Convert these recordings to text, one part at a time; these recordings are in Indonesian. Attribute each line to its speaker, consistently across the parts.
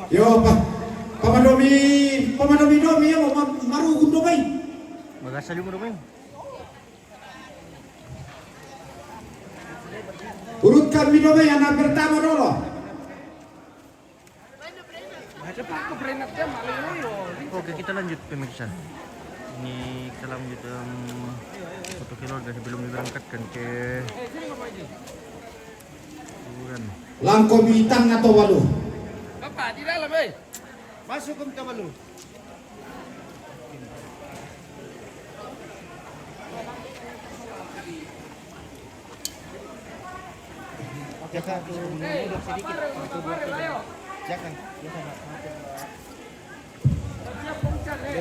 Speaker 1: Yo, Pamadomi domi ya, marugod domay.
Speaker 2: Magasal yung domay.
Speaker 1: Urutkan mi domay, anak pertama dulu.
Speaker 2: Oke, kita lanjut pemirsa. Ini kita lanjut foto keluarga sebelum diberangkatkan ke kuburan.
Speaker 1: Langko bintang atau walu?
Speaker 3: Bapak di dalam, masuk ke walu.
Speaker 2: Jangan mundur sedikit. Jangan.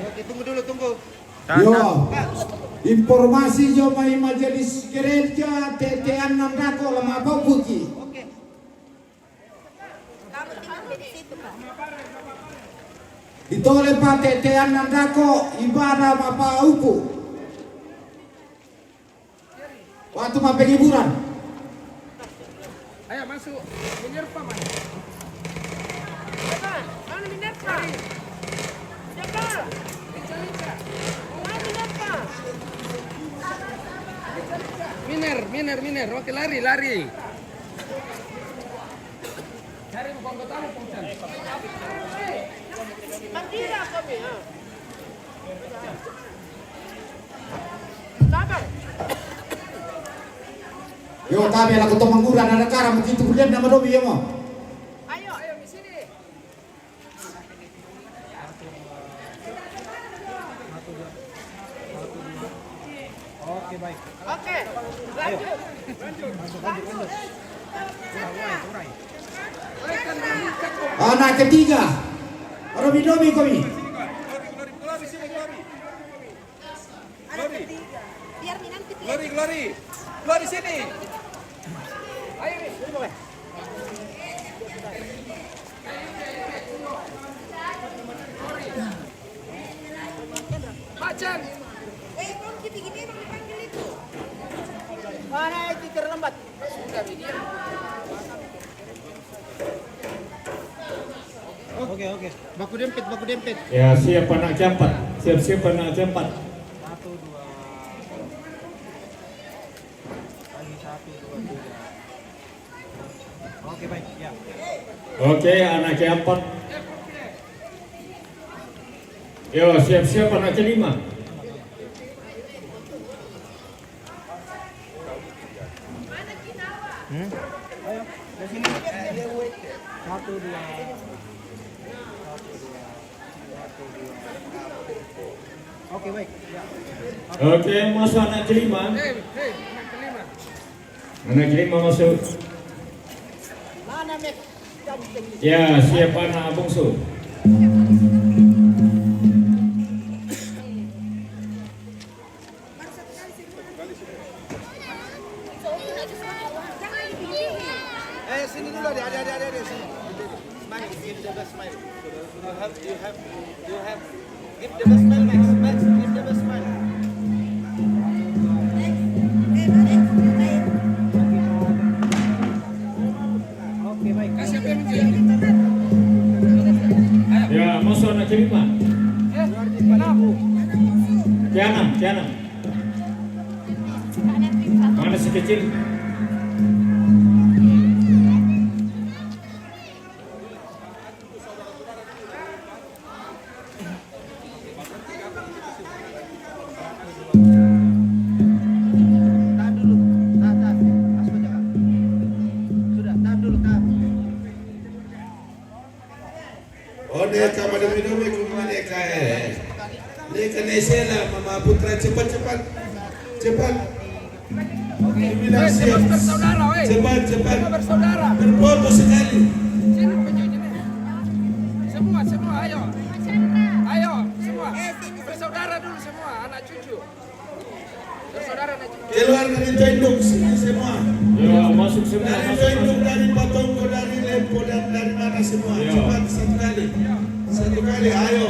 Speaker 3: Oke, tunggu.
Speaker 1: Yo, informasi jo mai majelis gereja tetean nandako lama babuki.
Speaker 3: Oke.
Speaker 1: Ditole pa tetean nandako ibadah mapa upu. Waktu ma penghiburan.
Speaker 3: Ayo masuk. Minerva, Mas.
Speaker 4: Mana Minerva? Siapa?
Speaker 3: Miner. Oke, lari. Cari bukan tahu pungsan.
Speaker 4: Mandira kami, ha. Sabar.
Speaker 1: Yo, kami lah ketua mangguran ada cara begitu kemudian nama domi ya mau.
Speaker 4: Ayo di sini.
Speaker 3: Oke, baik.
Speaker 4: Oke. Lanjut.
Speaker 1: Anak ketiga. Domi kami.
Speaker 4: Biar nanti
Speaker 3: Glory sini. Ayo, boleh. Macan.
Speaker 4: Bang, gini Bang dipanggil itu. Mana itu terlambat? Sudah dia.
Speaker 3: Oke. Baku dempet.
Speaker 5: Ya, siap anak campat. Siap anak campat.
Speaker 3: 1, 2. Lagi 1, 2, 3. Oke, baik. Ya.
Speaker 5: Oke, anak keempat. Yo, siap anak kelima.
Speaker 3: Ayo, di sini. 1, 2. Oke, baik. Ya.
Speaker 5: Oke, masuk anak kelima.
Speaker 3: Anak kelima.
Speaker 5: Anak kelima masuk.
Speaker 4: Mana Mek?
Speaker 5: Ya, siap anak bungsu.
Speaker 3: Sini dulu adik sini. Smile, give the best smile. You have give the best smile, Max, give the best smile. Oke, baik. Kasih
Speaker 5: Ya, masuk anak kelima. Kianam. Mana si kecil?
Speaker 1: Neka madami-dami kung maneka Neka nesela mama putra cepat. Bilang siap. Cepat.
Speaker 3: bersaudara.
Speaker 1: Berfoto sekali.
Speaker 3: Sini penjual ini. Semua ayo. Semua. Bersaudara dulu semua, anak cucu. Bersaudara anak cucu.
Speaker 1: Keluar dari tenduk sini semua.
Speaker 5: Ya, masuk semua.
Speaker 1: Dari tenduk, dari Patongko, dari Lempo dan dari mana semua. Cepat satu kali. Ayo.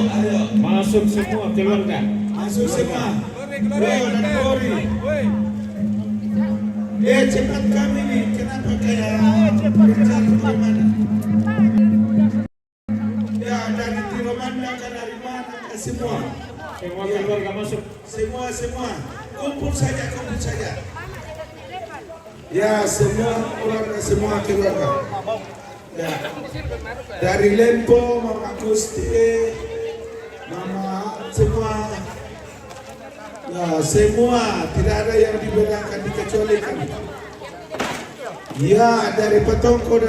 Speaker 5: Masuk semua keluarga.
Speaker 1: Masuk semua. Glory. Cepat kami nih. Kenapa kayak cepat. semua.
Speaker 5: Semua keluarga masuk.
Speaker 1: Semua. Kumpul saja. Ya, semua keluarga. Ya. Dari Lempo, Mama Gusti, Mama semua. Ya, semua. Tidak ada yang dibedakan, dikecualikan. Ya, dari Petongko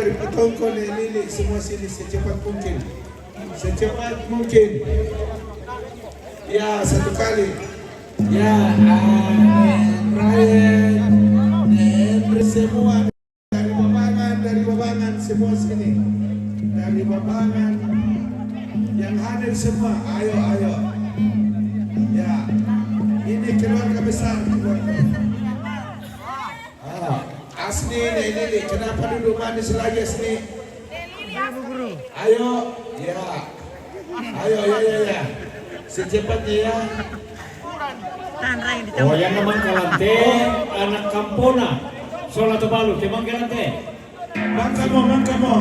Speaker 1: Lili, semua sini secepat mungkin. Ya, satu kali. Ya, amin. Semua dari Babangan semua sini. Dari Babangan yang hadir semua, ayo. Ya, ini keluarga besar. Asni ini, kenapa duduk manis lagi Asni? Ayo, ya. Secepatnya ya.
Speaker 5: Oh, yang namang kalante, anak kampona. Sola Tuvalu, Timang kalante.
Speaker 1: Mangkamo,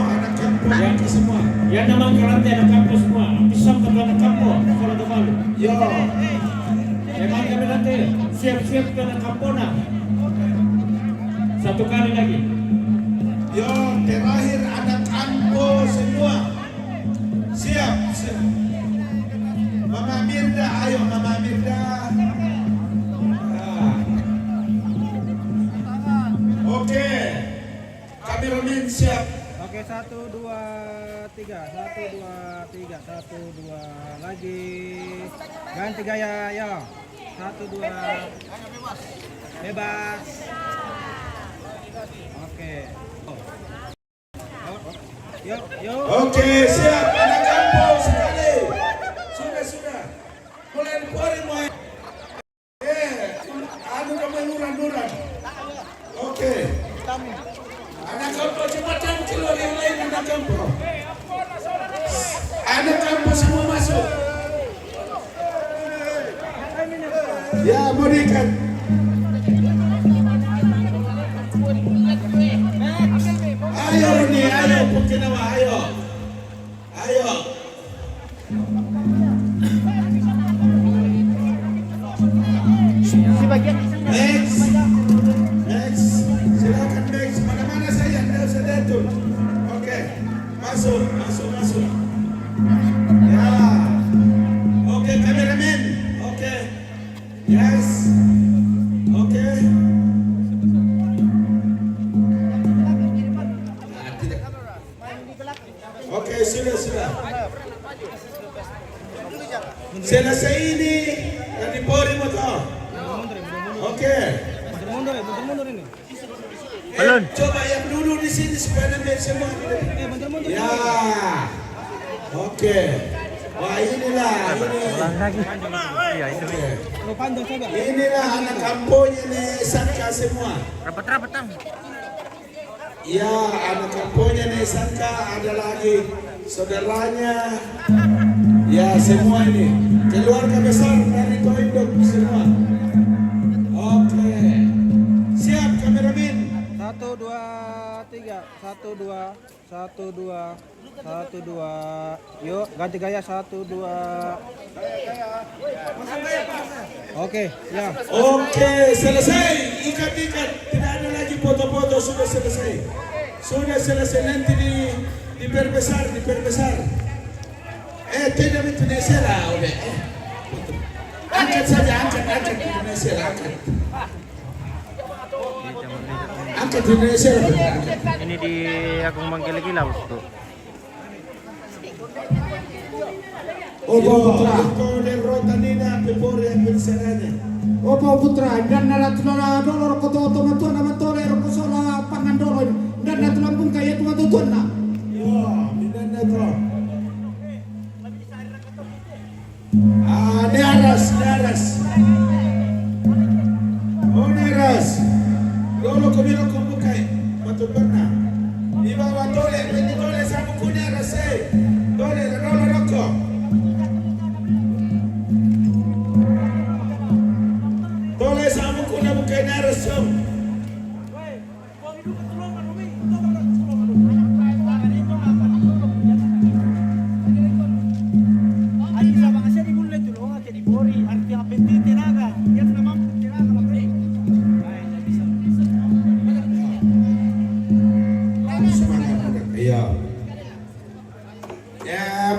Speaker 1: anak kampung kita semua.
Speaker 5: Yang namang kalante, anak kampung semua. Pisang ke anak kampung, Sola Tuvalu.
Speaker 1: Yo,
Speaker 5: Timang kalante, siap-siap ke anak kampona. Satu kali lagi.
Speaker 1: yo, terakhir anak kampung semua. Siap. Mama Mirda, ayo Mama Mirda. Oke, kameramen siap.
Speaker 3: Oke, 1, 2, 3. 1, 2, 3. 1, 2 lagi. Ganti gaya, ya. 1, 2. Bebas. Oke. Yuk.
Speaker 1: Oke, siap anak kampung sekali. Sudah. Mulai keluarin mau. Anu kamu luran. Oke. Anak kampung cepat keluar yang lain anak kampung. Anak kampung semua masuk. Ya, berikan. Ayo Pukinawa, ayo. Next. Silakan next. Mana saya? Tidak usah datuk. Oke. Masuk. Ya. Oke, kameramen. Oke. Yes. Oke. Oke, sudah. Selesai ini yang dipori motor. Oke.
Speaker 3: Mundur ini.
Speaker 2: Balon.
Speaker 1: Coba yang dulu di sini supaya nanti semua.
Speaker 3: Mundur.
Speaker 1: Ya. Oke. Wah, inilah ini.
Speaker 2: Ulang lagi. Iya, itu.
Speaker 1: Oke.
Speaker 3: Lu panjang coba.
Speaker 1: Inilah anak kampungnya nih Sangka semua.
Speaker 2: Rapat-rapat, Tang.
Speaker 1: Ya, anak kampungnya nih Sangka, ada lagi saudaranya. Ya, semua ini keluarga besar dari Toindok semua. Oke. Siap kameramen.
Speaker 3: 1, 2, 3. 1, 2. 1, 2. Yuk, ganti gaya. 1, 2. Oke, ya.
Speaker 1: Oke, selesai. Ikat. Tidak ada lagi foto-foto, sudah selesai. Nanti diperbesar. Tidak Indonesia lah, udah. Angkat saja, angkat Indonesia lah, angkat Indonesia lah.
Speaker 2: Ini di Agung Mangkele Kilau, tuh.
Speaker 1: Opo Putra, del Rotanina, Pepore, Penserane.
Speaker 6: Opo Putra, dan nalatulala dolor koto otomatona matore rokosola pangandolo dan natulampung kaya tumatutuna.
Speaker 1: Yo, minanda to. Daras. Oh, daras. Lolo kumiro kumbukai, matupana. Iba watole, penditole sabu kunera se. Dole, lolo roko. Dole sabu kuna bukai narasum.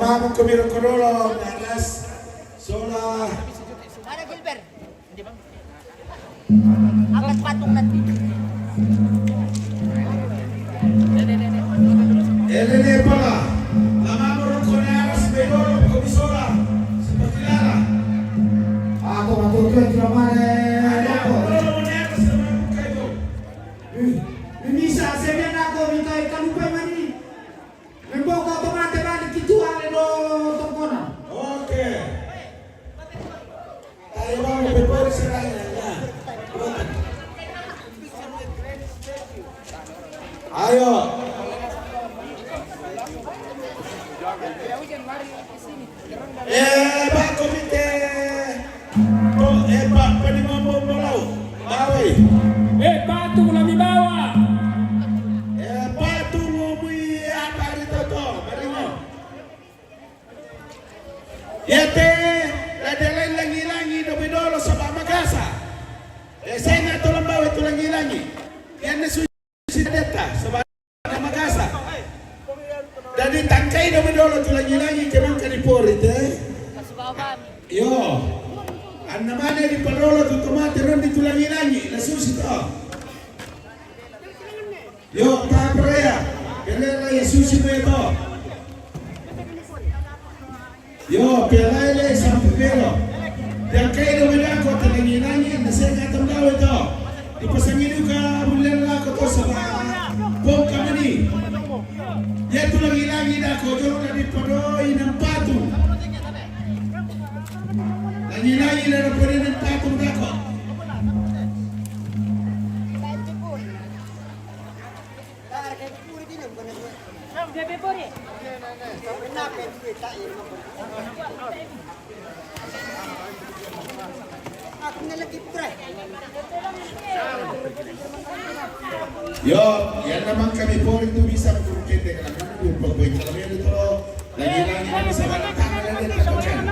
Speaker 1: Vamos con Miro Corolo, atrás, sola.
Speaker 4: Mana Gilbert? Hindi ba? Angkat patung nanti.
Speaker 1: Elene pala, lamamuro con aras, Bedoro, Comisola, Sebastiana.
Speaker 6: Ako matutuloy sila mana ako. Mimisa sabihan ako minta kalupay man ni. Membawa ko otomate balik itu ale do tongkona.
Speaker 1: Oke. Tayo bang Bedoro seraya ya. Ayo. Pak komite. Pak penimamo bolau. Bawai.
Speaker 5: Batu lami bawa.
Speaker 1: Batu ngomui apa itu toh, marino. Yate, ada lain langi-langi do Bedoro sa Magasa. Saya nggak tolong bawa itu langi-langi. Yang nesusi data sa Magasa. Dari tangkai do Bedoro itu langi-langi kemang kanipori teh. Yo, anda mana di Bedoro tu tomate ron itu langi-langi, nesusi toh. Yo, tak peraya. Kailangan Yesus mo ito. Yo, kailangan sa pipero. Dan kayo naman ako, talangin-langin, nasa katang daw ito. Ipasangin ka, bulan lang ako to sa buong kamani. Yan tulangin-langin ako, doon na niparoy ng patong. Langin-langin na naparoy ng patong ako.
Speaker 4: Aku nalagip pre.
Speaker 1: Yo, yan naman kami po rin bisa magkukente ka naman yung pagbuhay ka kami ito. Lagi-lagi namin sa walang tangan na rin kapagyan.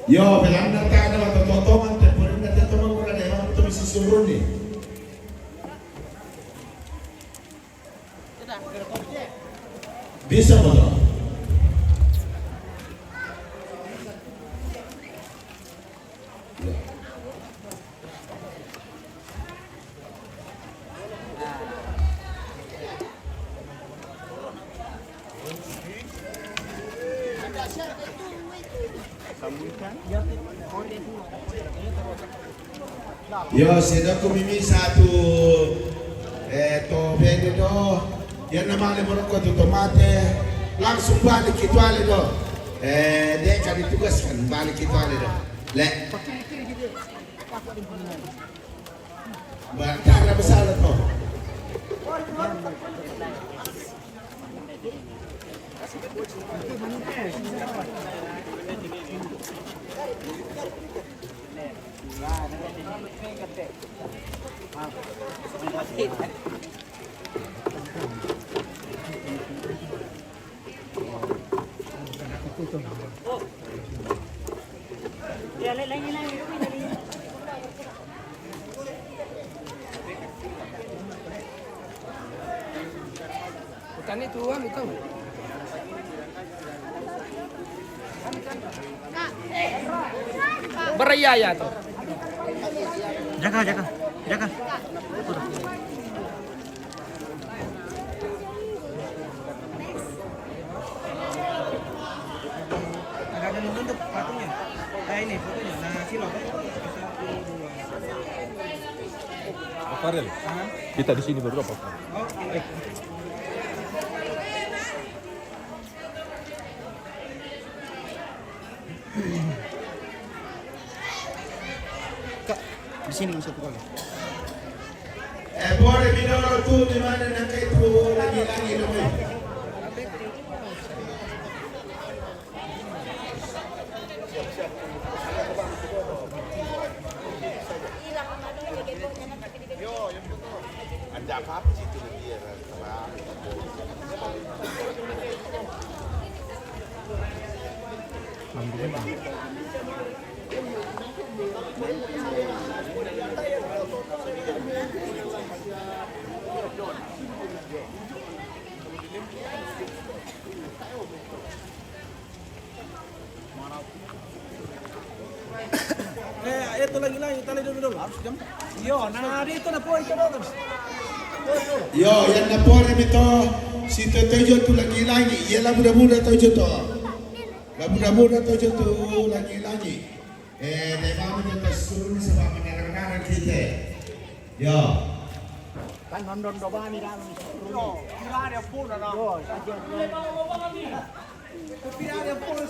Speaker 1: Yo, pelang na tayo na matotoman tayo po rin na dito magmura na yung ito misisurun eh. Bisa mo to? Yo, sino kumimi satu to bende do yan naman limurong ko to tomate langsung balik itu ale do dia kan ditugas kan balik itu ale do le bantara besar to
Speaker 3: Bukan itu kan itu. Beraya tuh.
Speaker 2: Jaga, jaga, jaga.
Speaker 3: Agak ada bentuk patungnya. Kayak ini fotonya. Nah, silo.
Speaker 7: Farel, kita di sini berapa?
Speaker 3: Oh, Kak, di sini satu kali.
Speaker 1: Boleh Bedoro tu di mana nak itu lagi-lagi namanya.
Speaker 3: Itu lagi tali dulu. Harus jam. Yo, nah dito na po ito dulu.
Speaker 1: Yo, yang napore mito si tojo tu lagi. Ya la muda tojo to. La muda tojo tu lagi. Memang kita suruh sebab menerang kita. Yo.
Speaker 6: Kan nondon do bani dah.
Speaker 3: Yo, pirare po na na. Yo, pirare po na.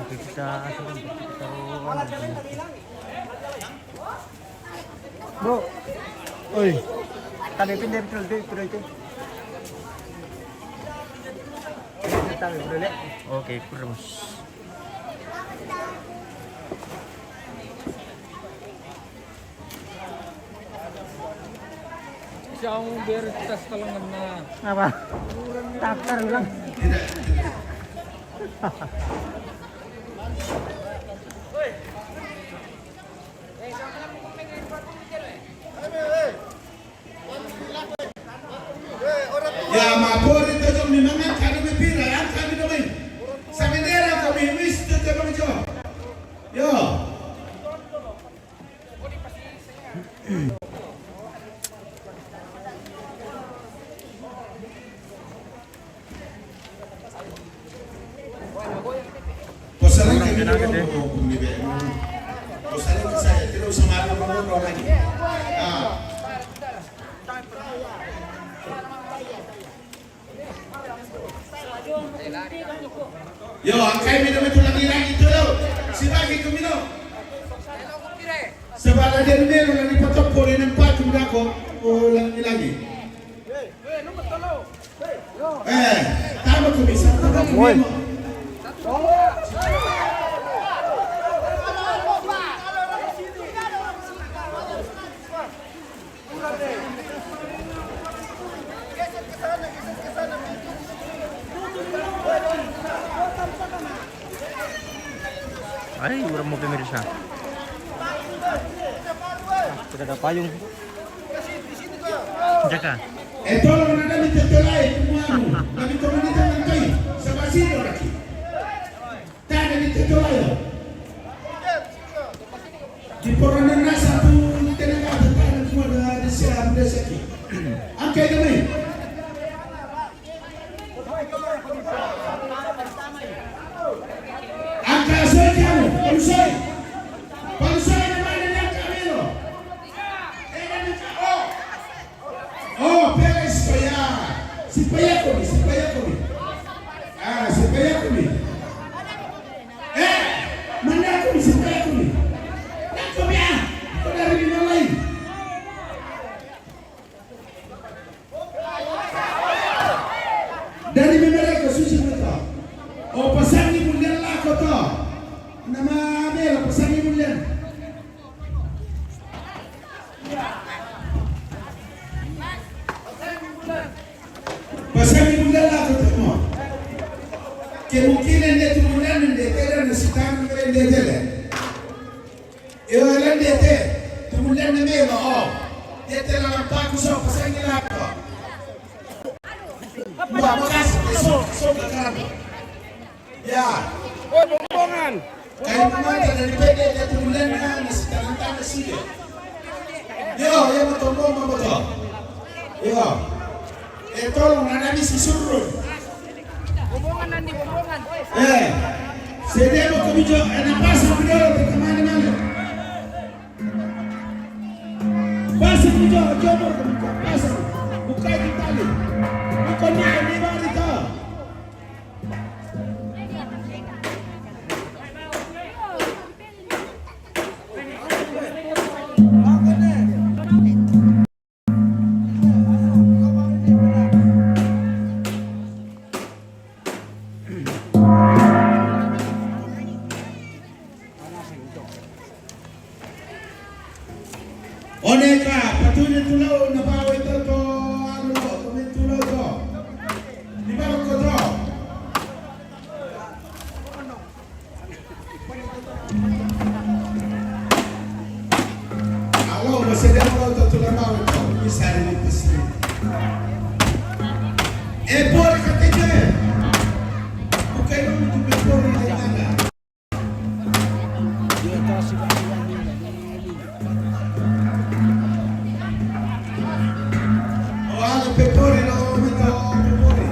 Speaker 2: Oke, kita taruh.
Speaker 3: Bro. Oi. Tadi pindah itu. Kita boleh.
Speaker 2: Oke, kurang.
Speaker 5: Siang biar tes talangan na.
Speaker 2: Apa? Daftar ulang.
Speaker 1: Ya mapore tojo memang kami berpira yang kami domain. Samendera kami wis tu kami jo. Yo. Posalan kami posalan saya tidak usah malu lagi. Yo, angkai minum itu lagi tu lo. Si bagi kau minum. Sebab dia minum lagi potong pori nampak tu dah kau. Oh lagi. Tahu kau bisa. Woi.
Speaker 2: Ay, urang mo pemirsa. Sudah ada payung. Jaga.
Speaker 1: Tolong nada minta tolai kumuamu. Kami tolong minta nanti. Sebab sini lagi. Tak ada minta tolai. Di poronan nasa tu tenaga tentang semua ada siap ada sakit. Angkai kami. Angkai saja kamu. Pansai mana yang kami lo? Oh, pera supaya kami. Supaya kami. Mana kami supaya kami. Nak kami kau dari mana lain? Dari mana kau suci mereka? Oh, pasang ni mulia lah kau tahu. Nama Abel pasang ni mulia. Pasang ni mulia lah kau tahu. Kemungkinan dia tu mulia nanti kerana nasi tangan kerana dia tele. Yang dia tele tu mulia nanti oh dia tele nampak kusau pasang ni lah kau. Buat bekas esok kekan. Ya.
Speaker 3: Oh, bombongan.
Speaker 1: Kain pemangsa dari PD dia tu mulia nasi tangan nasi dia. Yo, yang betul. Yo. Tolong ada misi suruh.
Speaker 4: Bombongan nanti.
Speaker 1: Saya mau kebijo, ada pasang video ke mana-mana. Pasang video, coba pasang. Bukan di tali. Bukan di bawah itu. Oneka, patuloy tulo na bawa ito to ano to, tuloy to. Di ba ko to? bisa pasti. Boleh katanya. Bukan untuk Pori yang mana. Oh, ada Pepori no, minta Pepori.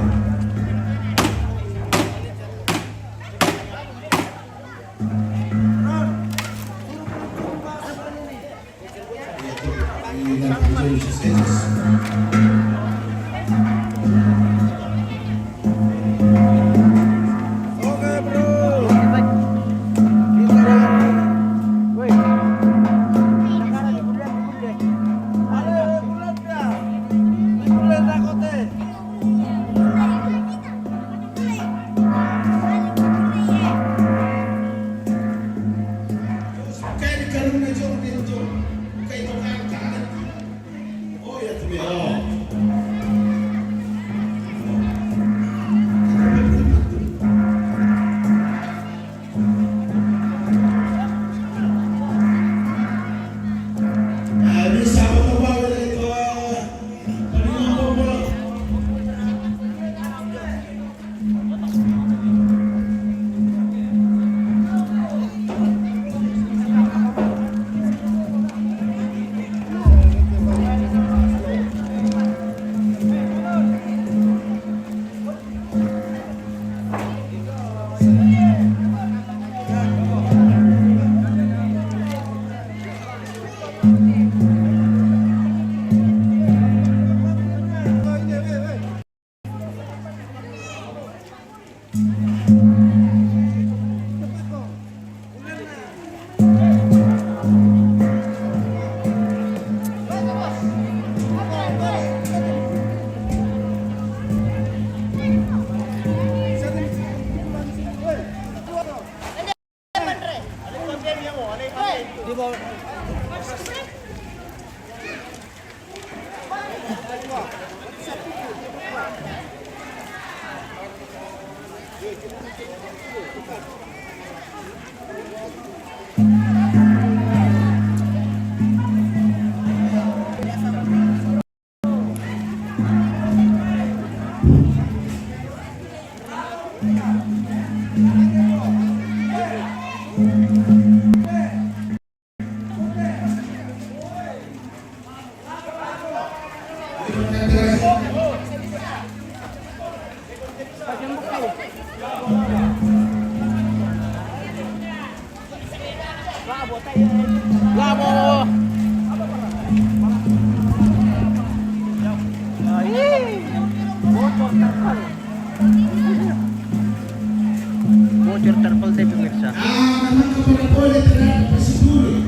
Speaker 2: Bocor terpal teh pemirsa.
Speaker 1: Memang kepada boleh terhadap Persiduri.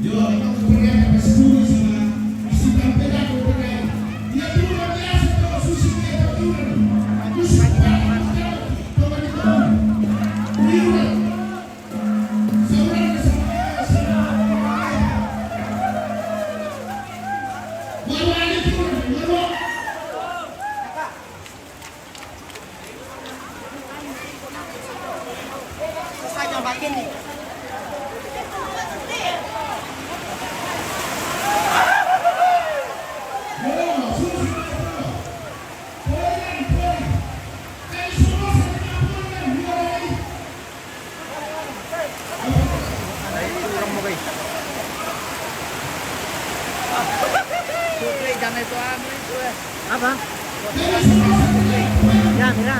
Speaker 1: Juga memang kepada Persiduri sama isi kamperan dengan dia dulu luar biasa kalau susi dia turun. Susi
Speaker 2: Apa? Ya, mira.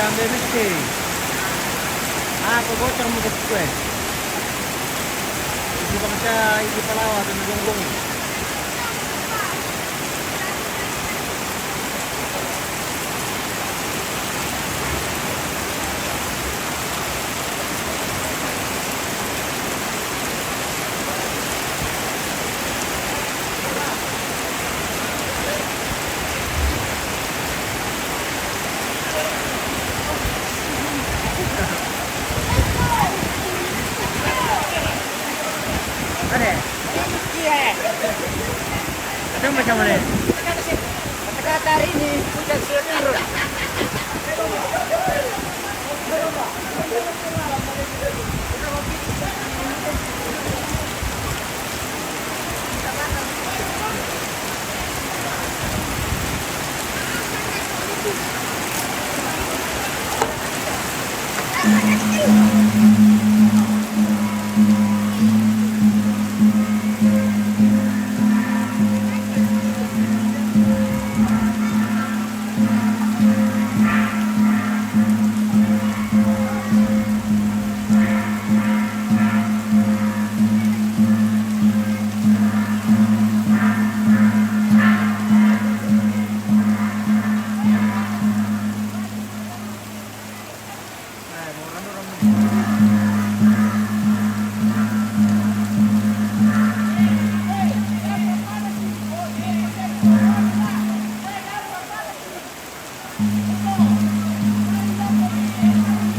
Speaker 2: orang BMX. Aku bocor mo gusto ko eh. Hindi pa siya hindi palawa sa nagong. Ano? Ano macam mana?
Speaker 4: Kata-kata hari ini hujan sudah turun.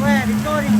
Speaker 2: Weh, dito rin.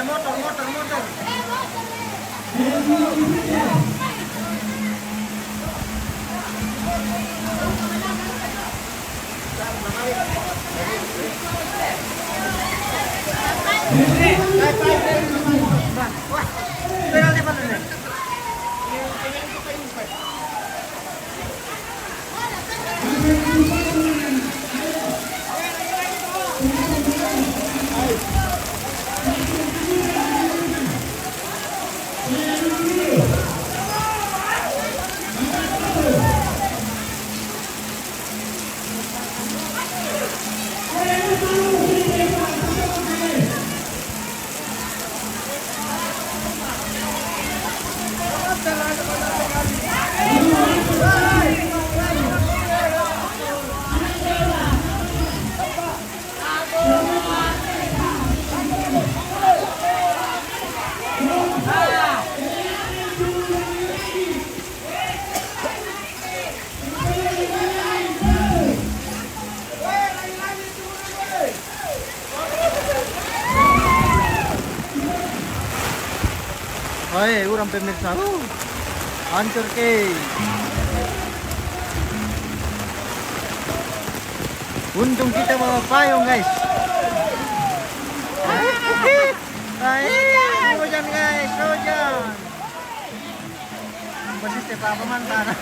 Speaker 2: Motor. Hai, orang pemirsa. Hancur ke. Untung kita bawa payung guys. Ay, hujan guys, hujan. Basis pa pamantana.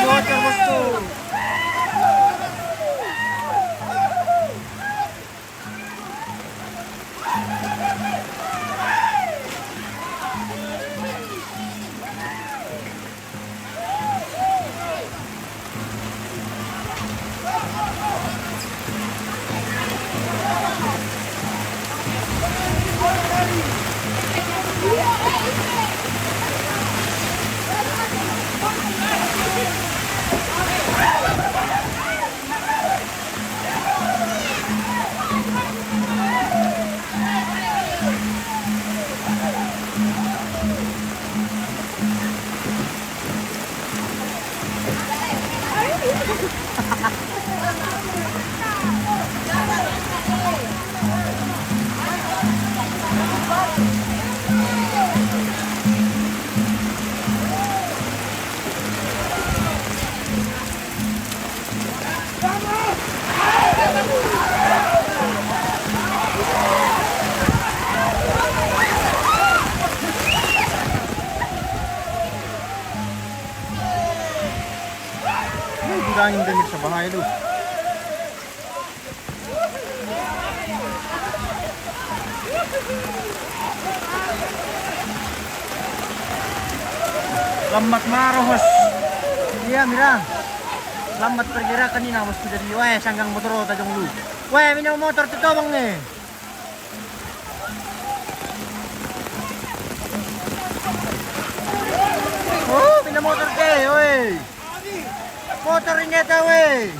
Speaker 2: Bocor bosku. Angin dingin sa bahay lu. Lambat marohos. Iya mira. Lambat pergerakan ini nawas ku jadi weh sanggang motor tajong lu. Weh minyak motor tetobang nih. Oh, minyak motor deh, weh. Motor ini ada weh.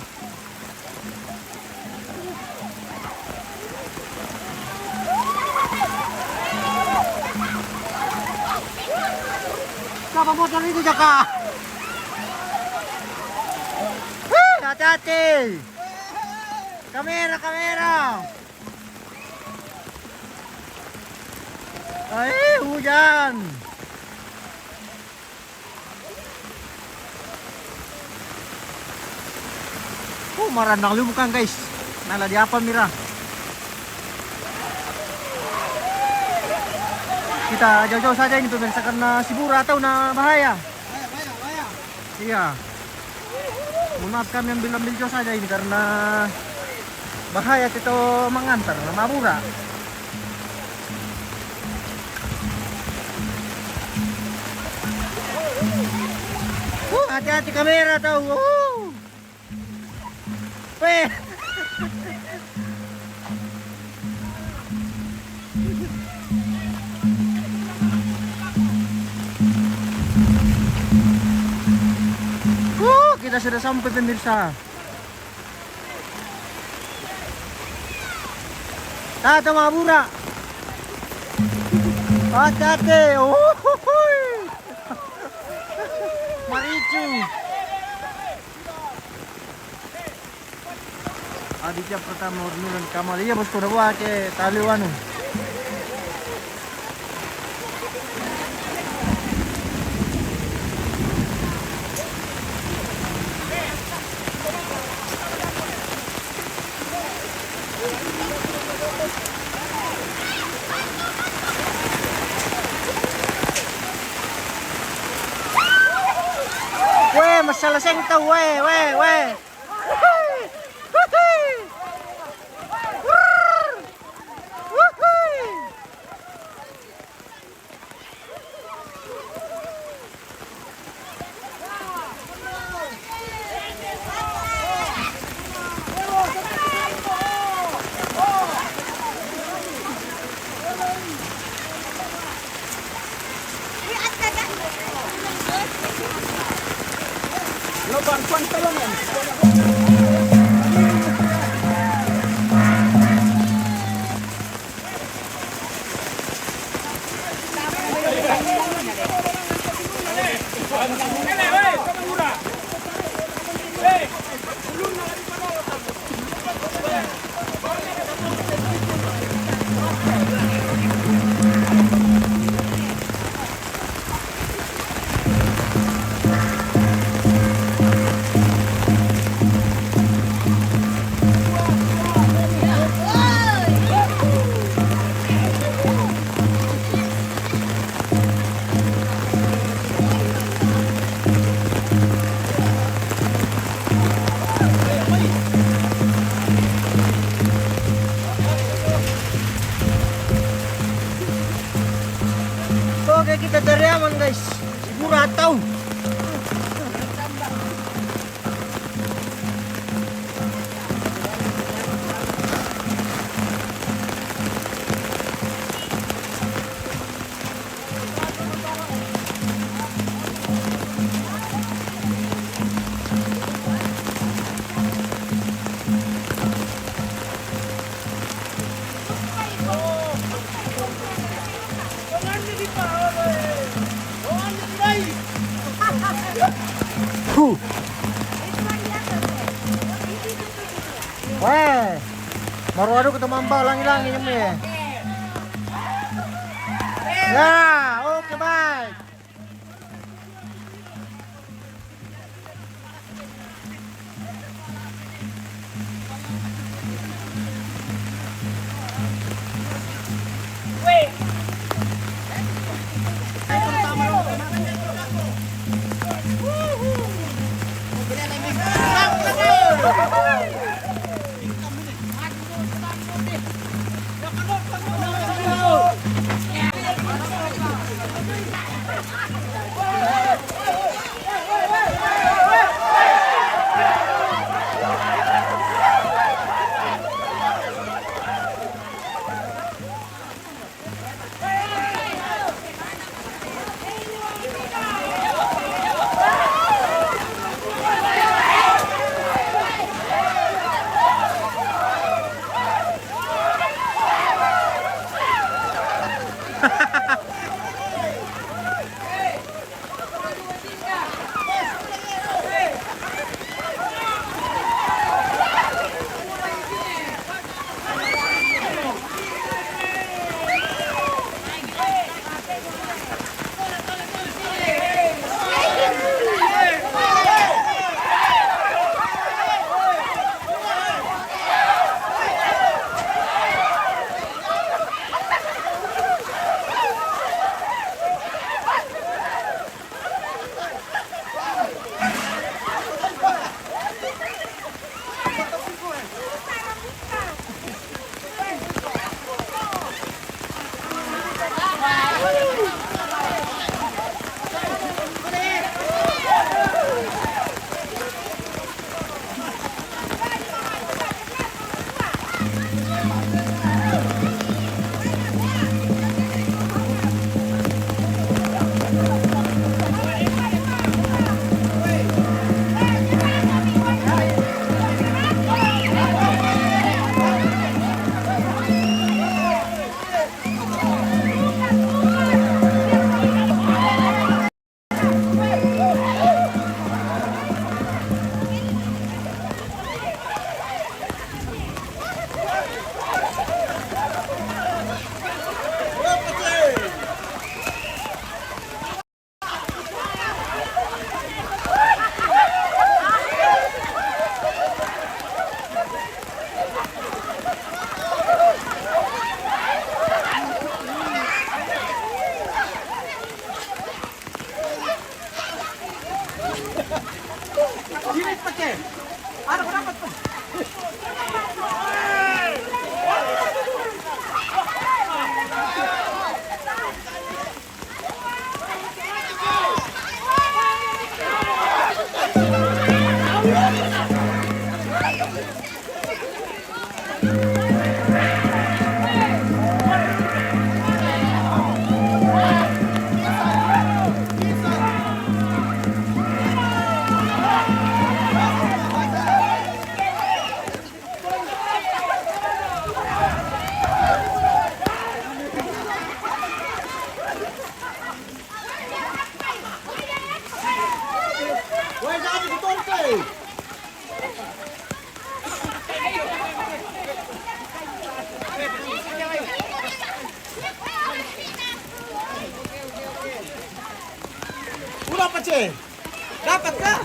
Speaker 2: Siapa motor itu Jaka? Hati-hati. Kamera, kamera. Hujan. Marandang lu bukan guys. Nala di apa mira? Kita jauh-jauh saja ini pemirsa karena sibura atau bahaya. Bahaya. Iya. Mohon maaf kami ambil jauh saja ini karena bahaya kita mengantar mabura. Hati-hati kamera tahu. Weh. Kita sudah sampai pemirsa. Tata mabura. Hati-hati. Maricu. Aditya Pratama Urnulan Kamal. Iya bosku udah buat ke Taliwanu. Weh, masalah sengkau, weh. Weh, baru ketemu mamba langi-langi ini. Ya, oke baik.
Speaker 3: Dapat kah?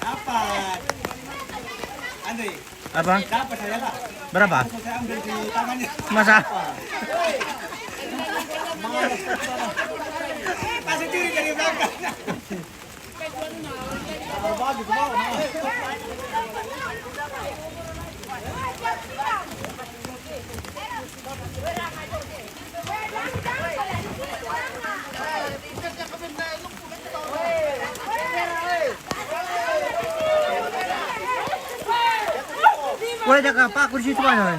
Speaker 3: Dapat. Andre.
Speaker 2: Apa?
Speaker 3: Dapat saya lah.
Speaker 2: Berapa?
Speaker 3: Saya ambil di tangannya.
Speaker 2: Masa?
Speaker 3: Kasih diri dari belakang. Berbagi ke bawah.
Speaker 2: Boleh jaga Pak, aku di situ mana?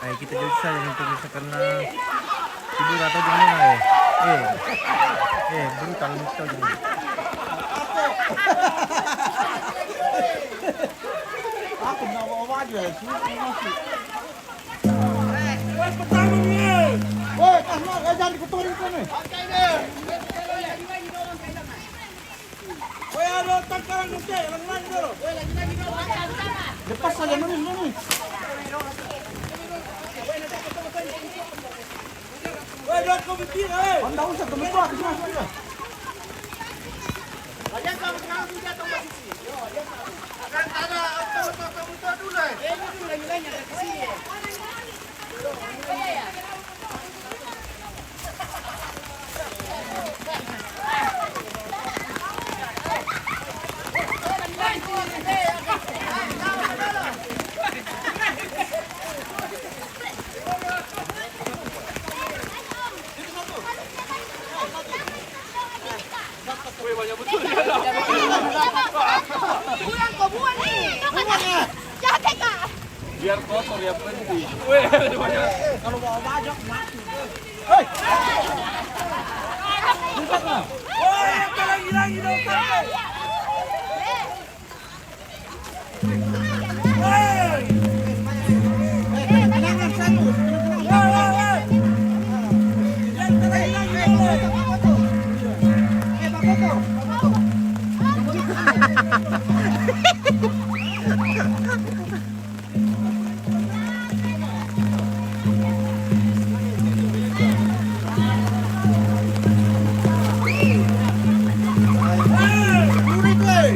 Speaker 2: Ayo kita jauh saja untuk bisa karena tidur atau gimana ya? Brutal nih tau jadi.
Speaker 6: Woi, kasih jangan dikotorin kau nih. Woi, ada tangkaran nanti, lagi dulu. Lepas saja nih. Woi, dah kau bikin, Anda usah teman tua di sana.
Speaker 4: Banyak kamu sekarang sudah tahu posisi. Kan ada auto dulu. Ini dulu lagi-lagi ada di sini. Buang kau buang nih. Jaket kak.
Speaker 7: Biar kotor ya penting.
Speaker 6: Kalau mau bajak mati. Woi, apa lagi dong?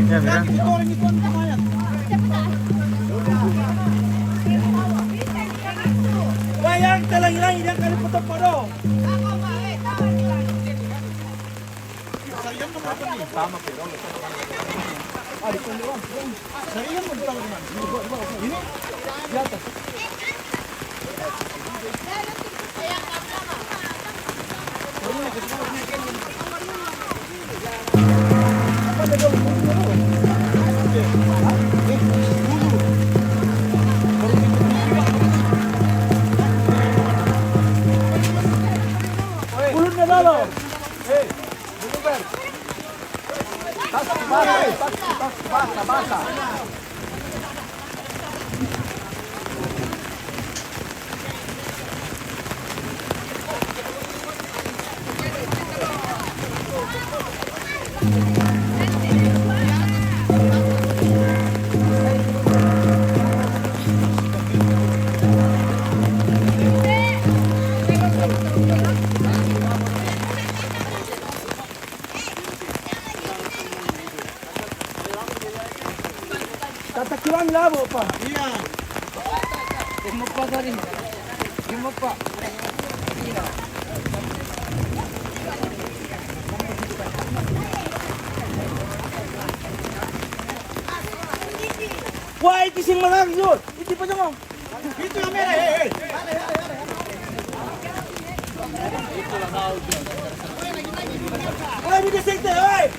Speaker 2: Ya, Mira.
Speaker 6: Bayang telangi-langi dia kali potong pada.
Speaker 7: Sama pero.
Speaker 6: Serius mau ditaruh di mana? Ini di atas. Ulunnya dalam. Basa. Tatakiwan labo pa. Iya. Gimapa tadi? Gimapa? Wah, itu sing malaksud. Itu pa dong. Itu yang merah. Wah, bisa sekte, woi.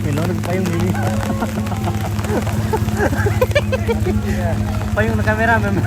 Speaker 2: Melon payung ini. Payung na kamera memang.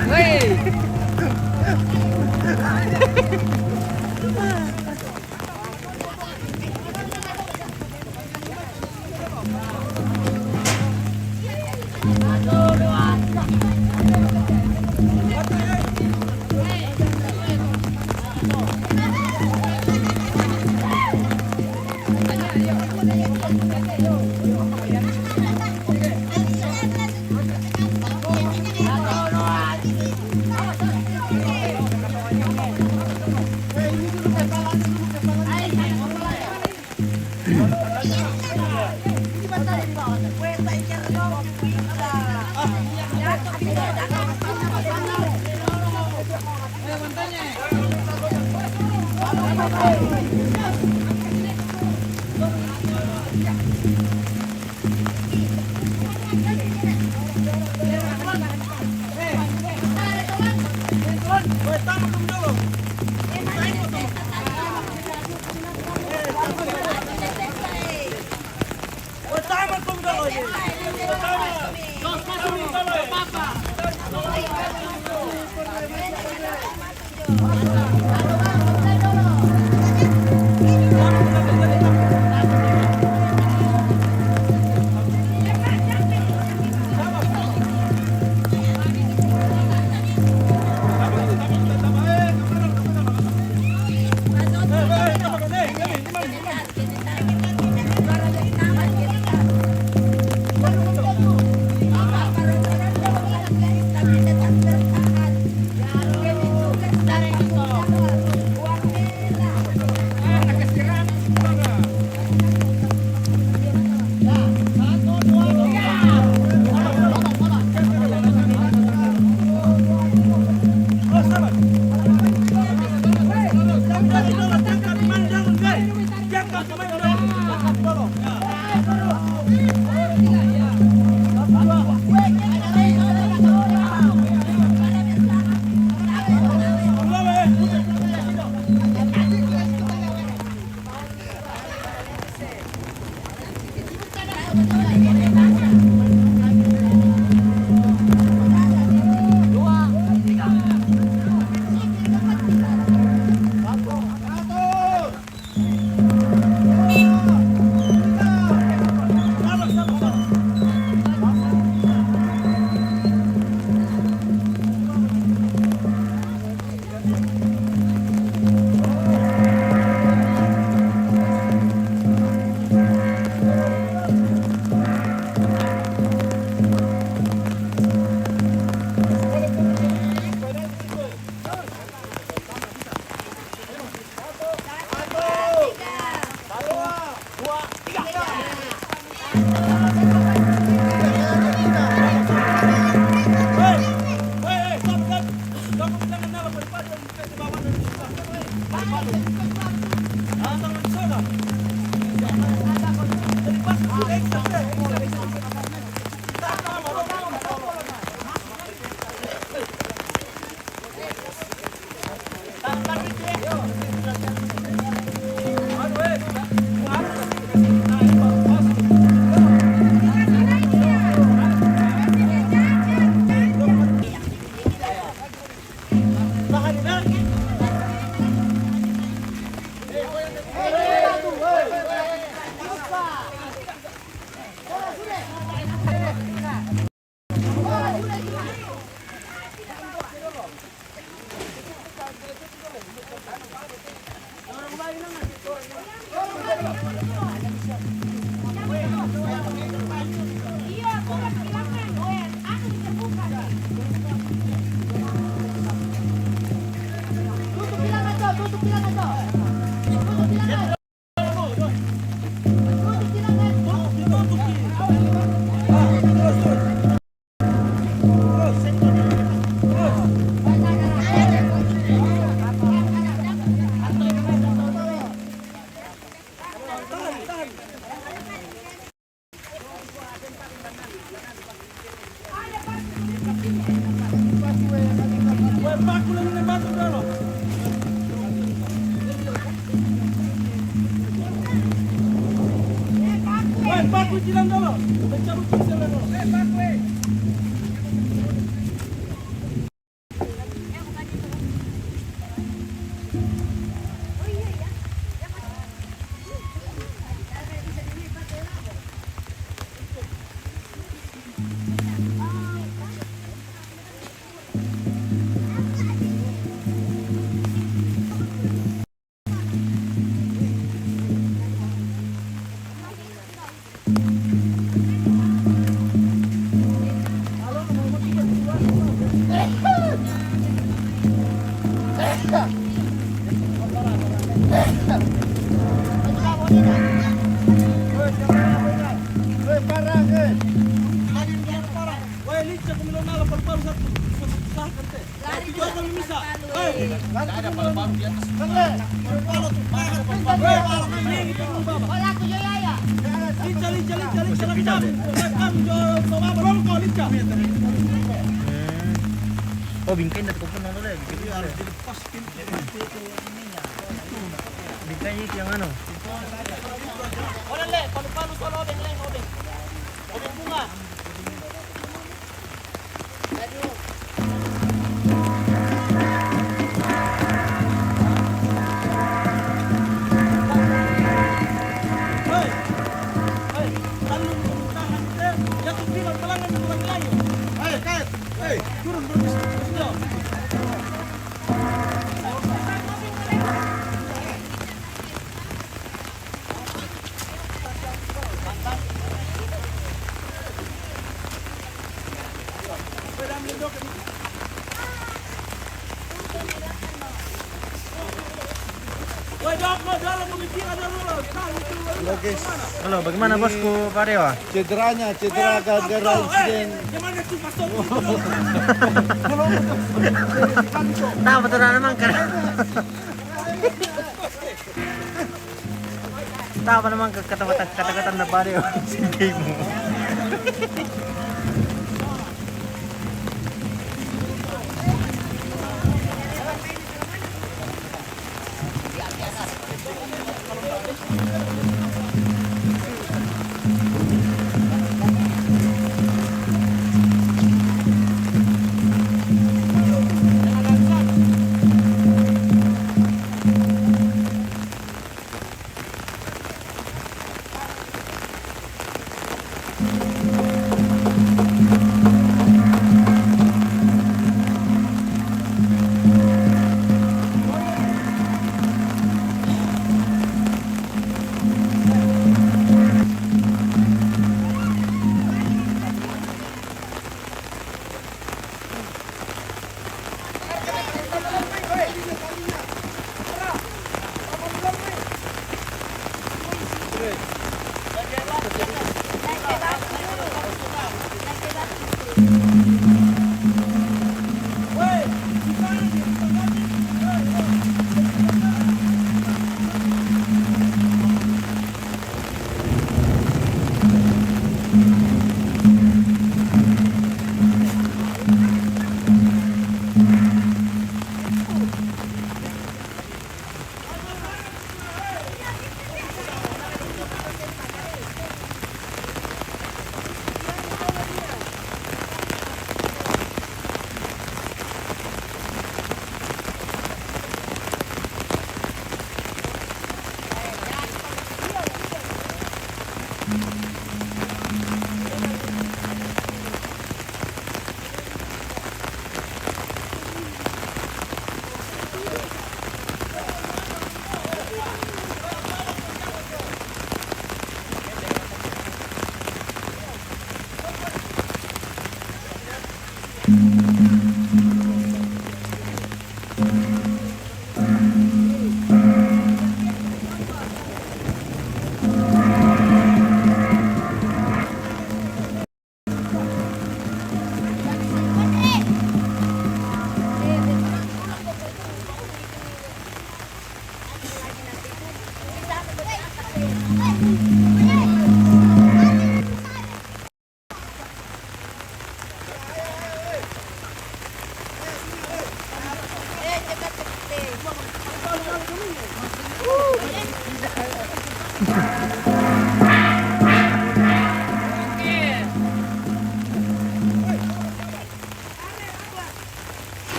Speaker 3: kuncilan dulu. Cabut kuncilan dulu. Bakwe.
Speaker 2: Oh, bingkai dari kupon nol deh. Bingkai harus dilepas bingkainya itu yang anu.
Speaker 3: Oleh, palu-palu sono obeng, obeng. Obeng bunga.
Speaker 2: Halo, bagaimana bosku Pak Dewa?
Speaker 3: Cedera gara-gara insiden.
Speaker 2: Tahu betul memang kan? Tahu memang kata-kata Pak Dewa.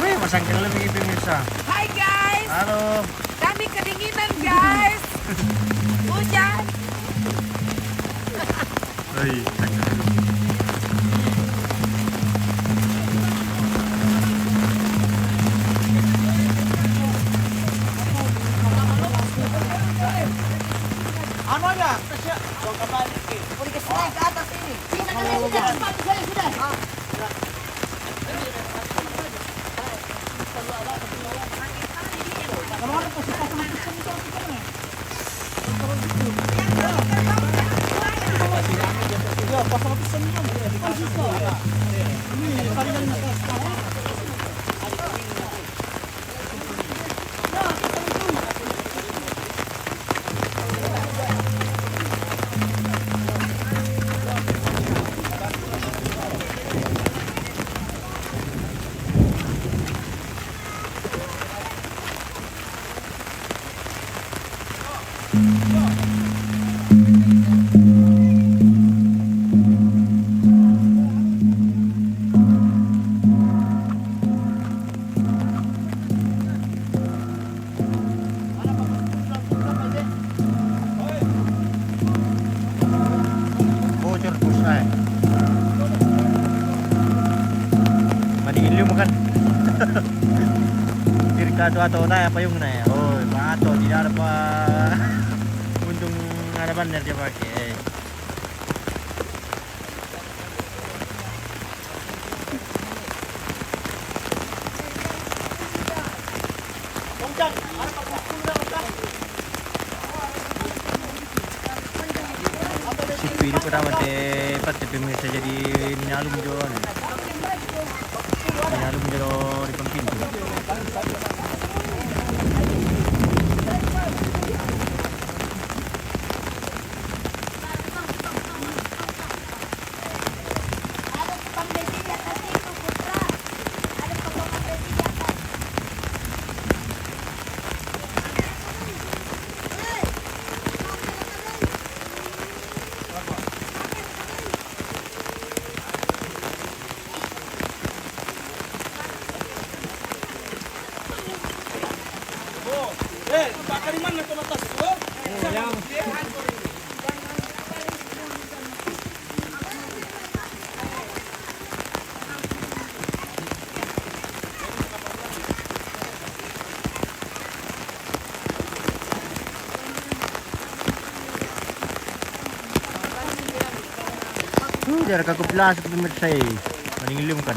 Speaker 2: Wih, masang lebih pemirsa.
Speaker 8: Hai guys,
Speaker 2: Halo.
Speaker 8: kami kedinginan guys. Hujan.
Speaker 2: Hei.
Speaker 3: Ano ya? Kasya. Huwag ka balik eh.
Speaker 8: Udah kasih naik ke atas ini. Sudah.
Speaker 2: Bocor pusai. Maniliw mo kan. Tirka atau na apa yung na ya. Oh, pato tidak ada pa. Untung ada banner dia pakai. Si ini pertama teh pasti pemirsa jadi minalum jual. Minalum jual di pintu.
Speaker 8: Ada tukang besi di atas itu, Putra. Ada potongan besi di atas.
Speaker 3: Eh, bakar di mana tuh atas itu?
Speaker 2: Jarak aku pelas ke pemirsa. Maniliw kan.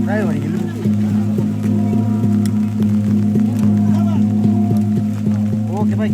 Speaker 2: Ayo, mari dulu. Oke, baik.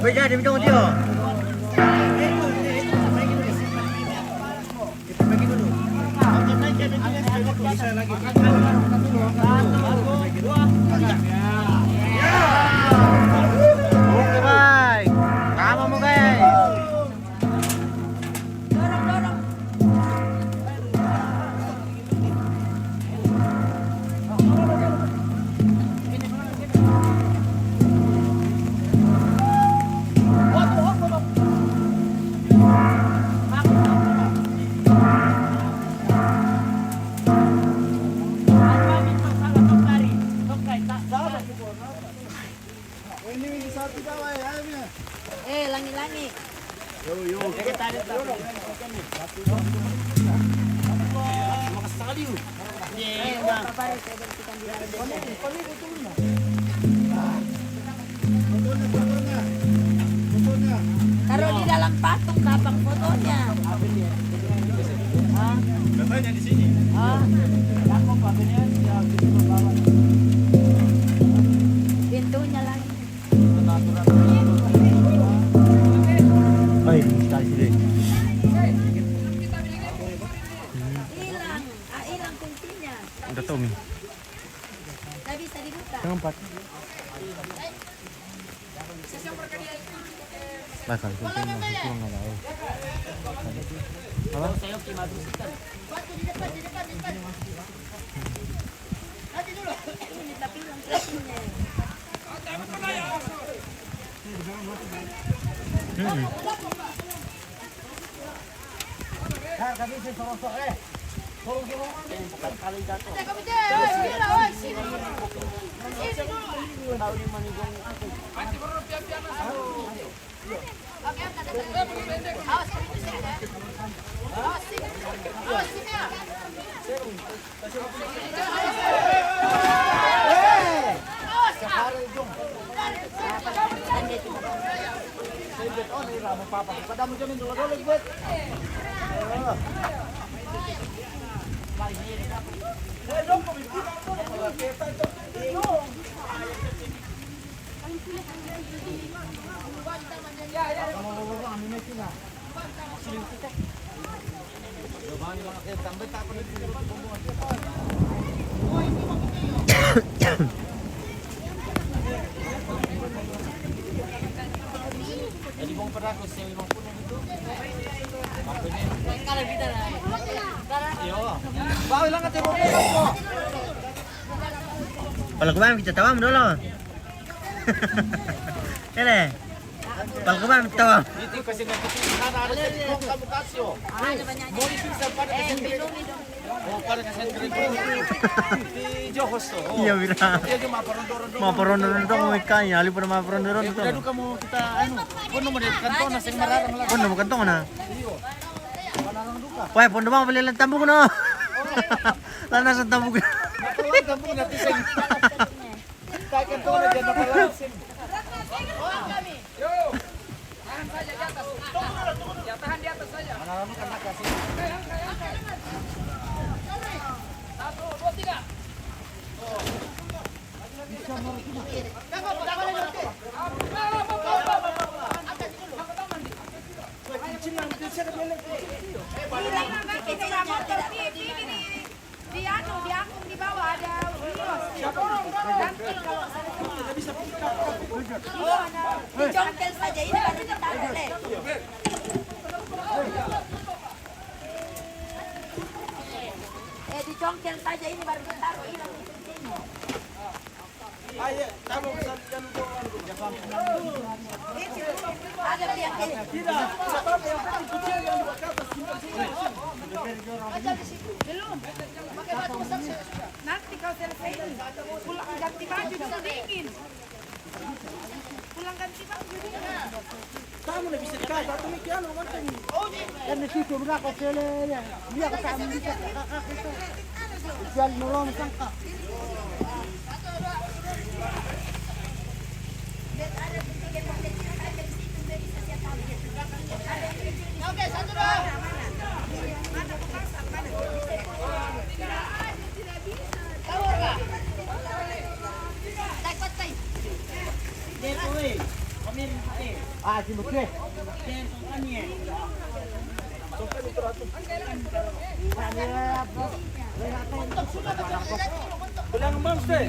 Speaker 2: Bây giờ thì mình cho chưa? Oke baik, kamu mau guys.
Speaker 8: Langi-langi. Taruh di dalam patung gampang fotonya.
Speaker 7: Katanya di sini.
Speaker 8: Pintunya lagi.
Speaker 2: Baik, sekali sini.
Speaker 8: Hilang, hilang kuncinya.
Speaker 2: Udah tahu Mi.
Speaker 8: Nggak bisa dibuka.
Speaker 2: Yang 4. Bakal kuncinya masih kurang nggak tahu. Apa?
Speaker 8: Ini tapi hilang kuncinya.
Speaker 2: Palkuban kita tawam dulu. Ini. Palkuban kita tawam.
Speaker 3: Itu kasi nagkakaroon kamu kasyo. Mo isa para kasi oh para kasi di Johos to.
Speaker 2: Iya bira.
Speaker 3: Dia yung maparondo-rondo.
Speaker 2: Maparondo-rondo to mo ikanya, ali pa maparondo-rondo to.
Speaker 3: Dado kamu kita ano, kuno mo din kanto na sing mararang lang.
Speaker 2: Pondo mo kantong na. Wah, pondo bang beli lang tambok no. Lana sa tambok.
Speaker 3: Natawag kamu natin sing. Kaya kanto na diyan napalasin.
Speaker 8: Di bawah ada dicongkel saja ini baru ditaruh deh. Dicongkel saja ini baru ditaruh hilang di sini.
Speaker 3: Ayo, kamu bisa jalan
Speaker 8: Ada yang ini.
Speaker 3: Tidak, sebab yang tadi kecil yang di atas
Speaker 8: Belum. Pakai baju besar sudah. Nanti kau selesai pulang ganti baju bisa dingin. Pulang ganti baju dingin.
Speaker 3: kamu na bisa dikaya tapi kiano kan
Speaker 6: Yan nasitu na ko sila yan. Dia kasama dito. Diyan nolong sangka.
Speaker 8: Oke, satu dong.
Speaker 6: Ah, si Mukhe.
Speaker 3: Bilang bang stay.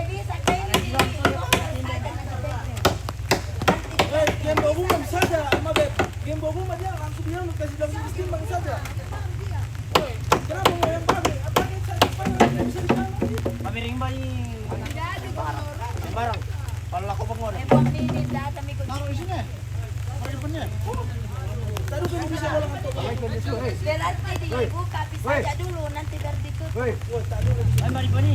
Speaker 8: Bisa kayak ini.
Speaker 3: Game babu mah saja, ama beb. Game babu mah dia langsung bilang lu kasih langsung timbang saja. Kenapa mau yang babi? Apa kita bisa
Speaker 2: Pamiring ba ni barang? Kalau aku bangun.
Speaker 8: Ini datang ikut.
Speaker 3: taruh di sini? Taruh di depannya. Taruh kamu bisa bolang untuk.
Speaker 8: Berarti dibuka, bisa aja dulu nanti biar ditutup.
Speaker 2: Ay mari pa ni.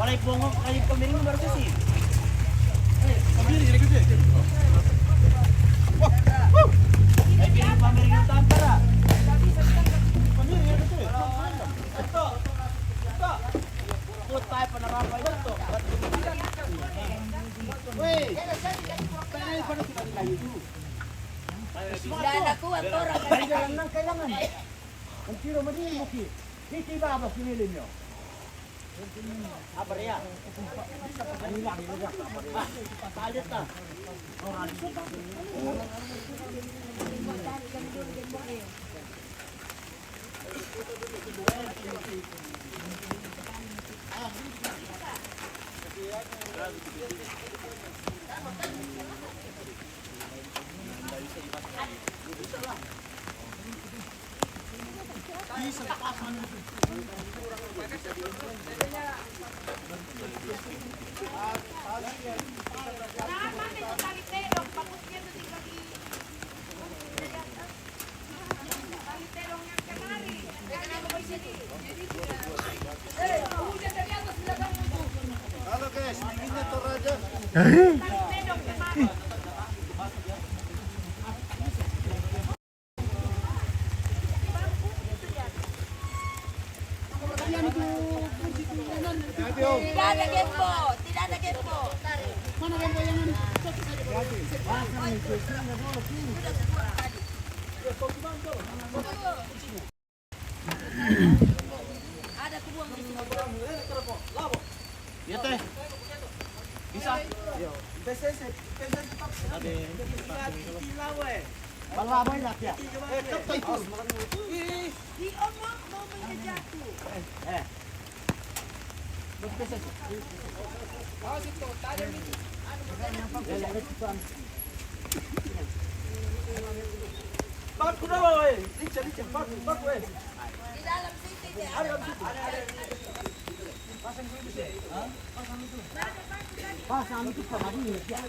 Speaker 2: Walay bongo kay pamiring baru kasi.
Speaker 3: Ambil jadi gede.
Speaker 2: Ay pamiring ng tampara.
Speaker 3: Ambil jadi gede.
Speaker 2: Put tayo panarapay dito.
Speaker 3: Weh. Tayo pa na kita dito.
Speaker 8: Dan aku orang
Speaker 6: Kailangan, kailangan. Ang tiro mo din mo ki. Hindi ba ba pinili niyo?
Speaker 2: Apa ya? Palit ta.
Speaker 8: Naman itu tali terong, bagusnya itu tinggal di tali terong yang kemari. Kenapa di sini? Hujan dari atas belakang itu.
Speaker 3: Halo guys, dinginnya Toraja.
Speaker 8: Tali terong kemari. Tidak ada gembo, tidak ada gembo. Mana gembo yang ini? Ada kubuang di sini.
Speaker 3: Ya teh. Bisa. Balabay nak ya.
Speaker 8: Di omong mau menjatuh.
Speaker 3: Baku dah weh. Licin baku weh.
Speaker 8: Di dalam sini deh. Ada
Speaker 3: Pasang itu sama dia.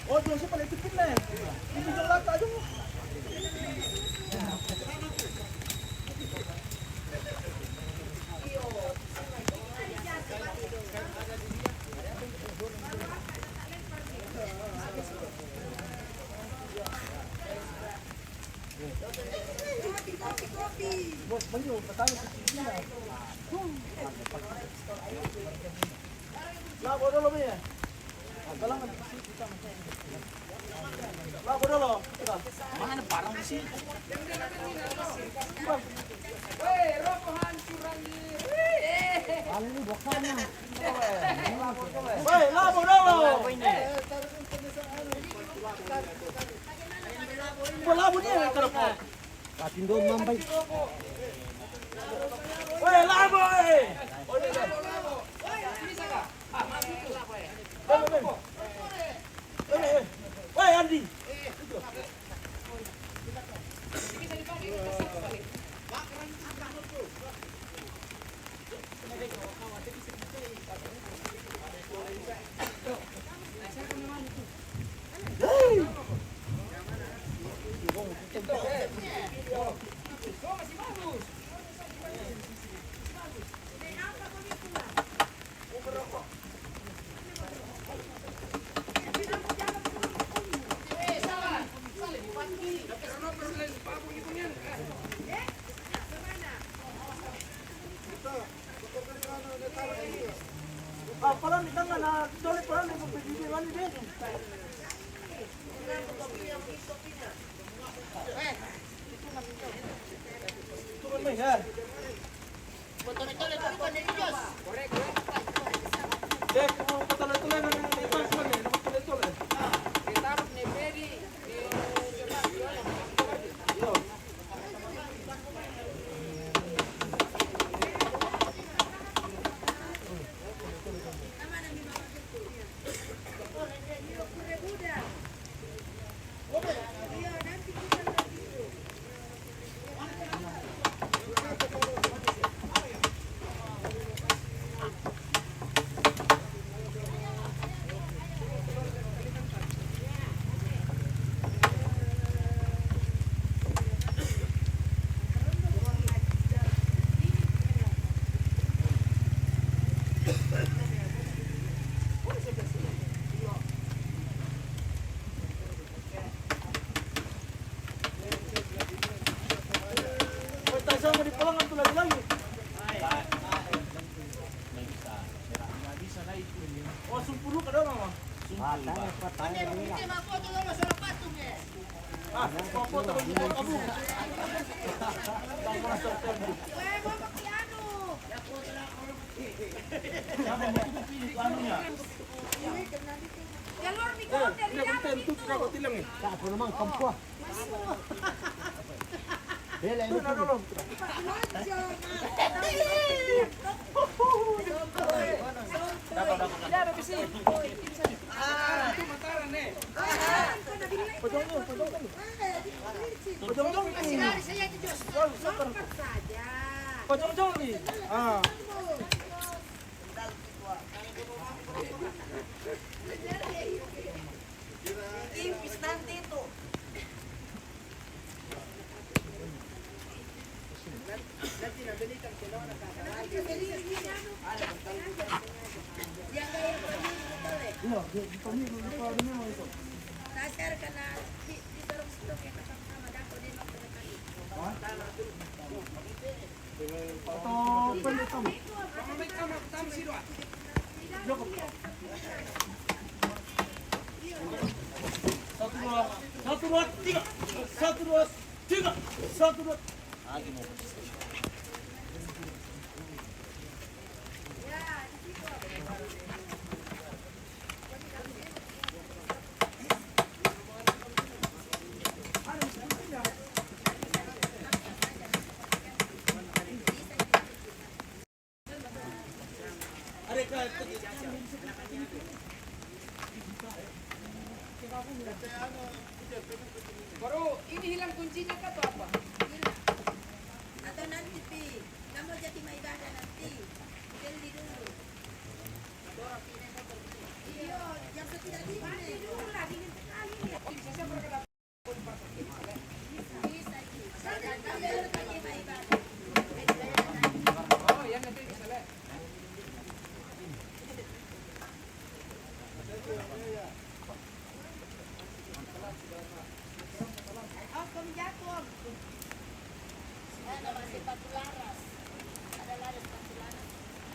Speaker 3: Oh, dia siapa lagi pun lah. Ini jalan tak ada. Bos, banyak pertama kecil. Lah, bodoh lo ya. Kalau nggak kita lah bodoh lo. Mana parang di sini?
Speaker 8: Woi, rokohan surangi.
Speaker 3: Ini bokanya. Woi, lah bodoh lo. Bola bunyi terus. Patindo mampai. Woi, lah boy. Woi, Andi. Kalau di tengah na solid pernah dengan begini mana dia? Turun mai ya. Betul-betul bukan dari Jos. Korek. Dek, betul-betul na ni pas mana? Betul-betul.
Speaker 8: Ditaruh nih beri.
Speaker 3: Sama di pelangan tu lagi. Oh, sumpuru ka daw mama. Patay ni la. Ah, foto ko dito kabu.
Speaker 8: Jalur di kau dari dalam itu.
Speaker 2: Ako naman, kampo. Dele, ito na dulu.
Speaker 3: Satu, dua, tiga. Satu, dua, tiga. Satu, dua.
Speaker 8: Baru ini hilang kuncinya kah atau apa?
Speaker 9: Atau nanti pi, kamu jadi maibadah nanti, beli dulu. Iya, yang sudah dingin. Dingin sekali nih.
Speaker 8: Bisa berkata
Speaker 9: Bisa. Saya jadi maibadah.
Speaker 8: oh ya nanti bisa lihat.
Speaker 9: Oh, kamu jatuh. Ada masih 4 laras. Ada laras 4 laras.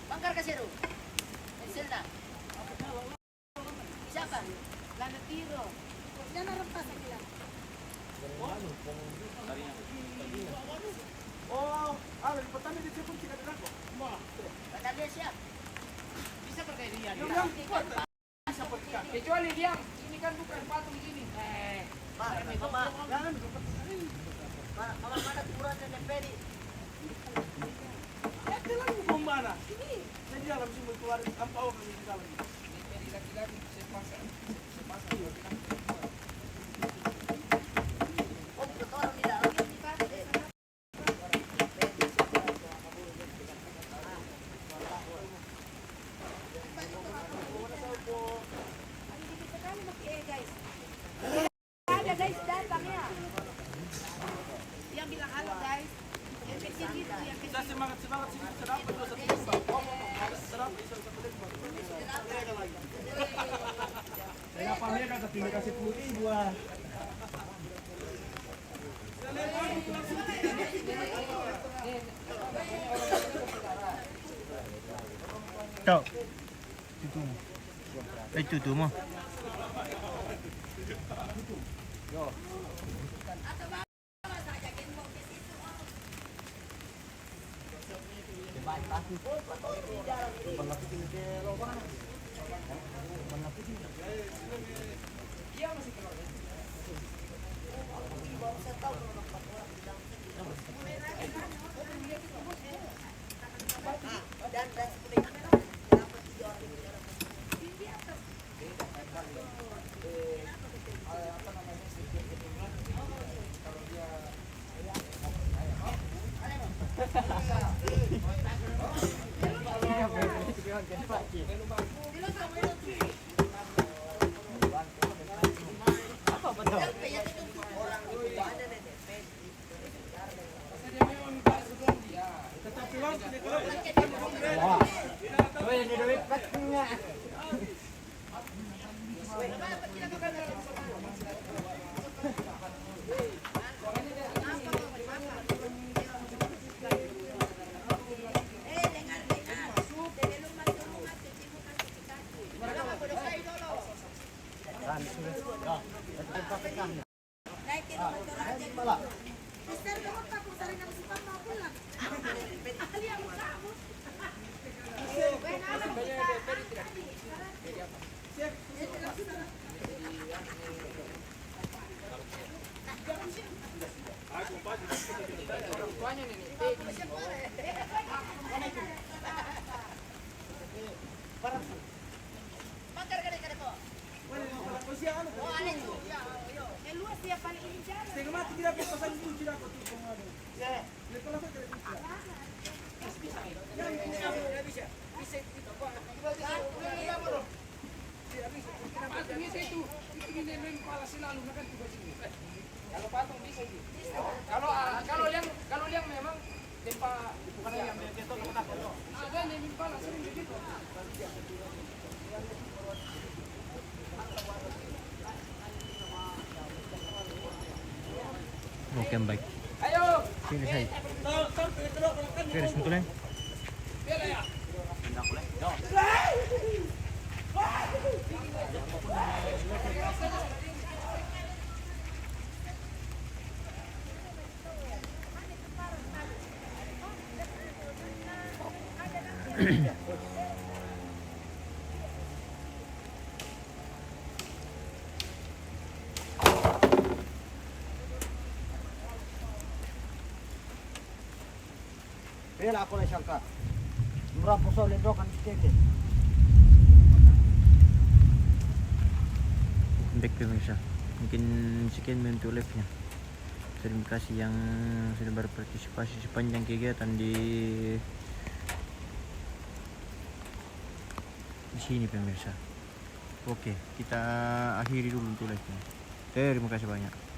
Speaker 9: Bangkar ke situ. Pensilna. Siapa? Lana tiro. Jangan rempas lagi lah.
Speaker 3: Oh, di petani disebut tidak ada kok.
Speaker 9: Padahal siap.
Speaker 8: Bisa pakai dia.
Speaker 9: Iya.
Speaker 8: Kecuali dia ini kan bukan patung gini.
Speaker 3: Jangan
Speaker 9: Mana kurang dan peri.
Speaker 3: Ete lang kung mana. Sa dalam si Mutuari, ang pao kami sa dalam.
Speaker 8: Ini laki-laki sepasang.
Speaker 9: Oh, betul orang di dalam. Ada guys datang ya. Yang bilang halo guys. Yang kecil gitu, yang kecil.
Speaker 3: Sa semangat sini sa dapat do sa timba. Sa dapat isa sa timba.
Speaker 2: Saya pamer kan tapi kasih 10.000 ah. Tahu. Itu tuh mah.
Speaker 9: Naikin mo ito aja. Mister, kamu pa kung saan ang sipang mga pulang. Ali ang mukha mo.
Speaker 8: luas dia paling ini jalan.
Speaker 3: Tengok mati tidak apa pasal itu tidak apa tu pengadu. Ya. Lepas tu tidak bisa.
Speaker 4: Kalau yang memang tempa bukan yang begitu ada yang impala sering begitu.
Speaker 2: Oke, baik.
Speaker 4: Ayo.
Speaker 2: Sini saya. Finish betul ya?
Speaker 3: Bela ako na siyangka. Murah po sa ulit kan tiket.
Speaker 2: Back pemirsa, mungkin sekian untuk live-nya. Terima kasih yang sudah berpartisipasi sepanjang kegiatan di sini pemirsa. Oke, kita akhiri dulu untuk live-nya. Terima kasih banyak.